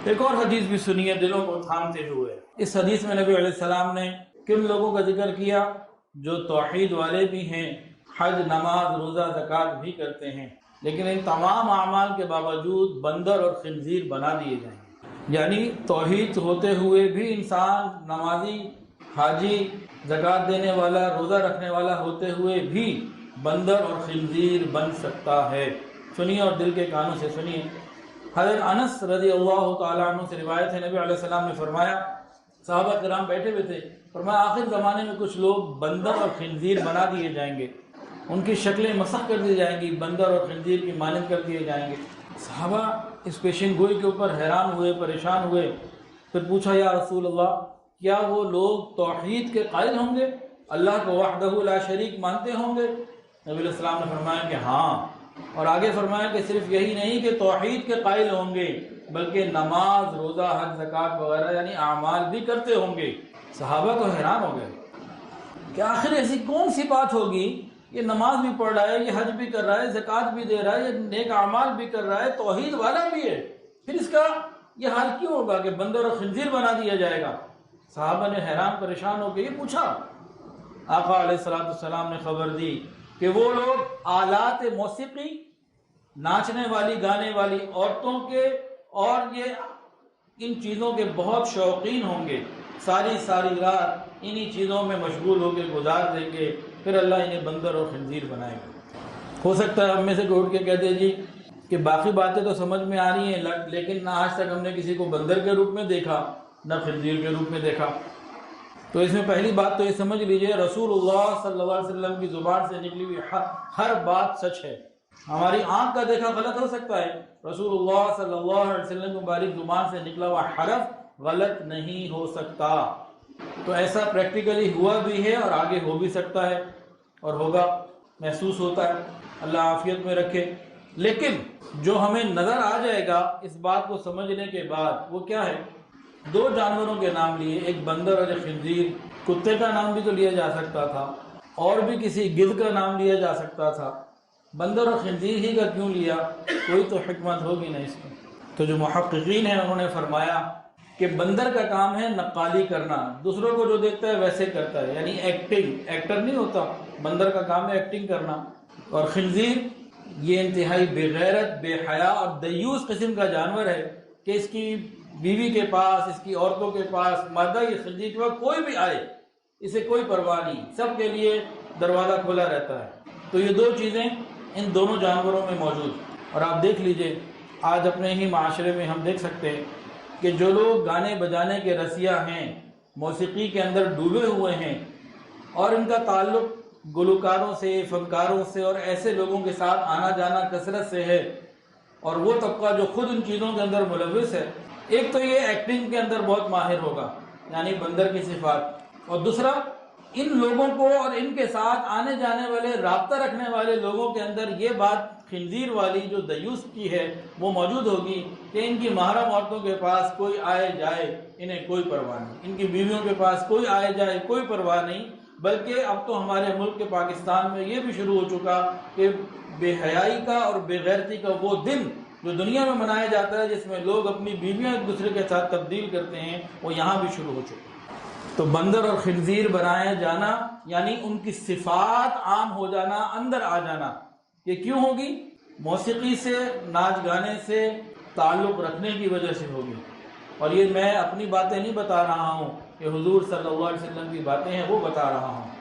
ایک اور حدیث بھی سنیے دلوں کو تھامتے ہوئے۔ اس حدیث میں نبی علیہ السلام نے کن لوگوں کا ذکر کیا؟ جو توحید والے بھی ہیں، حج، نماز، روزہ، زکوٰۃ بھی کرتے ہیں، لیکن ان تمام اعمال کے باوجود بندر اور خنزیر بنا دیے جائیں گے۔ یعنی توحید ہوتے ہوئے بھی انسان نمازی، حاجی، زکوٰۃ دینے والا، روزہ رکھنے والا ہوتے ہوئے بھی بندر اور خنزیر بن سکتا ہے۔ سنیے اور دل کے کانوں سے سنیے۔ حضرت انس رضی اللہ تعالیٰ عنہ سے روایت ہے، نبی علیہ السلام نے فرمایا، صحابہ کرام بیٹھے ہوئے تھے، فرمایا آخر زمانے میں کچھ لوگ بندر اور خنزیر بنا دیے جائیں گے، ان کی شکلیں مسخ کر دی جائیں گی، بندر اور خنزیر کی مانند کر دیے جائیں گے۔ صحابہ اس پیشین گوئی کے اوپر حیران ہوئے، پریشان ہوئے۔ پھر پوچھا، یا رسول اللہ، کیا وہ لوگ توحید کے قائل ہوں گے، اللہ کو وحدہ لا شریک مانتے ہوں گے؟ نبی علیہ السلام نے فرمایا کہ ہاں، اور آگے فرمایا کہ صرف یہی نہیں کہ توحید کے قائل ہوں گے، بلکہ نماز، روزہ، حج، زکوٰۃ وغیرہ یعنی اعمال بھی کرتے ہوں گے۔ صحابہ تو حیران ہو گئے کہ آخر ایسی کون سی بات ہوگی، یہ نماز بھی پڑھ رہا ہے، یہ حج بھی کر رہا ہے، زکوٰۃ بھی دے رہا ہے، یہ نیک اعمال بھی کر رہا ہے، توحید والا بھی ہے، پھر اس کا یہ حال کیوں ہوگا کہ بندر اور خنزیر بنا دیا جائے گا؟ صحابہ نے حیران پریشان ہو کے یہ پوچھا۔ آقا علیہ السلام نے خبر دی کہ وہ لوگ آلات موسیقی، ناچنے والی، گانے والی عورتوں کے اور یہ ان چیزوں کے بہت شوقین ہوں گے، ساری رات انہی چیزوں میں مشغول ہو کے گزار دیں گے، پھر اللہ انہیں بندر اور خنزیر بنائے گا۔ ہو سکتا ہے ہم میں سے کوئی اٹھ کے کہہ دے جی کہ باقی باتیں تو سمجھ میں آ رہی ہیں، لیکن نہ آج تک ہم نے کسی کو بندر کے روپ میں دیکھا، نہ خنزیر کے روپ میں دیکھا۔ تو اس میں پہلی بات تو یہ سمجھ لیجئے، رسول اللہ صلی اللہ علیہ وسلم کی زبان سے نکلی ہوئی ہر بات سچ ہے۔ ہماری آنکھ کا دیکھا غلط ہو سکتا ہے، رسول اللہ صلی اللہ علیہ وسلم کی مبارک زبان سے نکلا ہوا حرف غلط نہیں ہو سکتا۔ تو ایسا پریکٹیکلی ہوا بھی ہے اور آگے ہو بھی سکتا ہے اور ہوگا، محسوس ہوتا ہے، اللہ عافیت میں رکھے۔ لیکن جو ہمیں نظر آ جائے گا اس بات کو سمجھنے کے بعد، وہ کیا ہے؟ دو جانوروں کے نام لیے، ایک بندر اور ایک خنزیر۔ کتے کا نام بھی تو لیا جا سکتا تھا، اور بھی کسی گدھ کا نام لیا جا سکتا تھا، بندر اور خنزیر ہی کا کیوں لیا؟ کوئی تو حکمت ہوگی نا اس میں۔ تو جو محققین ہیں انہوں نے فرمایا کہ بندر کا کام ہے نقالی کرنا، دوسروں کو جو دیکھتا ہے ویسے کرتا ہے، یعنی ایکٹنگ، ایکٹر نہیں ہوتا، بندر کا کام ہے ایکٹنگ کرنا۔ اور خنزیر یہ انتہائی بے غیرت، بے حیا اور دیوس قسم کا جانور ہے کہ اس کی بیوی کے پاس، اس کی عورتوں کے پاس، مادہ یہ خنزیر کے پاس کوئی بھی آئے اسے کوئی پرواہ نہیں، سب کے لیے دروازہ کھلا رہتا ہے۔ تو یہ دو چیزیں ان دونوں جانوروں میں موجود۔ اور آپ دیکھ لیجئے آج اپنے ہی معاشرے میں ہم دیکھ سکتے ہیں کہ جو لوگ گانے بجانے کے رسیا ہیں، موسیقی کے اندر ڈوبے ہوئے ہیں، اور ان کا تعلق گلوکاروں سے، فنکاروں سے اور ایسے لوگوں کے ساتھ آنا جانا کثرت سے ہے، اور وہ طبقہ جو خود ان چیزوں کے اندر ملوث ہے، ایک تو یہ ایکٹنگ کے اندر بہت ماہر ہوگا، یعنی بندر کی صفات، اور دوسرا ان لوگوں کو اور ان کے ساتھ آنے جانے والے، رابطہ رکھنے والے لوگوں کے اندر یہ بات خنزیر والی جو دیوس کی ہے وہ موجود ہوگی کہ ان کی محرم عورتوں کے پاس کوئی آئے جائے انہیں کوئی پرواہ نہیں، ان کی بیویوں کے پاس کوئی آئے جائے کوئی پرواہ نہیں۔ بلکہ اب تو ہمارے ملک کے پاکستان میں یہ بھی شروع ہو چکا کہ بے حیائی کا اور بے غیرتی کا وہ دن جو دنیا میں منایا جاتا ہے، جس میں لوگ اپنی بیویاں ایک دوسرے کے ساتھ تبدیل کرتے ہیں، وہ یہاں بھی شروع ہو چکا۔ تو بندر اور خنزیر بنایا جانا یعنی ان کی صفات عام ہو جانا، اندر آ جانا۔ یہ کیوں ہوگی؟ موسیقی سے، ناچ گانے سے تعلق رکھنے کی وجہ سے ہوگی۔ اور یہ میں اپنی باتیں نہیں بتا رہا ہوں، کہ حضور صلی اللہ علیہ وسلم کی باتیں ہیں وہ بتا رہا ہوں۔